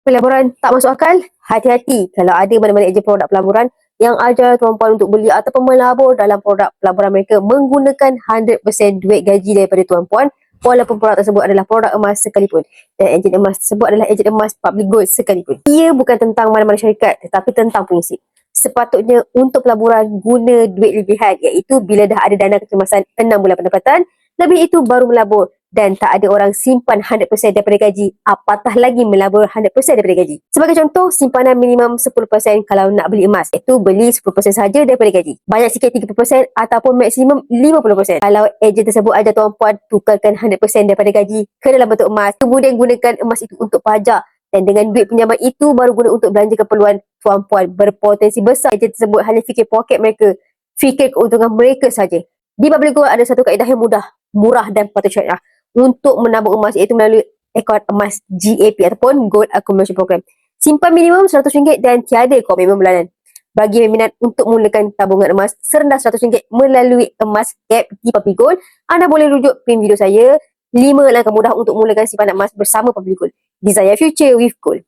Pelaburan tak masuk akal? Hati-hati kalau ada mana-mana ejen produk pelaburan yang ajar tuan-puan untuk beli ataupun melabur dalam produk pelaburan mereka menggunakan 100% duit gaji daripada tuan-puan, walaupun produk tersebut adalah produk emas sekalipun. Dan ejen emas tersebut adalah ejen emas public gold sekalipun. Ia bukan tentang mana-mana syarikat tetapi tentang prinsip. Sepatutnya untuk pelaburan guna duit lebihan, iaitu bila dah ada dana kecemasan 6 bulan pendapatan, lebih itu baru melabur. Dan tak ada orang simpan 100% daripada gaji, apatah lagi melabur 100% daripada gaji. Sebagai contoh, simpanan minimum 10% kalau nak beli emas, iaitu beli 10% sahaja daripada gaji. Banyak sikit 30% ataupun maksimum 50%. Kalau ejen tersebut ajar tuan-puan tukarkan 100% daripada gaji ke dalam bentuk emas, kemudian gunakan emas itu untuk pajak, dan dengan duit pinjaman itu baru guna untuk belanja keperluan tuan-puan, berpotensi besar ejen tersebut hanya fikir poket mereka, fikir keuntungan mereka saja. Di Public Gold ada satu kaedah yang mudah, murah dan patut syariah untuk menabung emas, iaitu melalui akaun emas GAP ataupun Gold Accumulation Program. Simpan minimum RM100 dan tiada komitmen bulanan. Bagi yang minat untuk memulakan tabungan emas serendah RM100 melalui emas GAP di Public Gold, anda boleh rujuk pin video saya 5 langkah mudah untuk memulakan simpanan emas bersama Public Gold. Desire Future with Gold.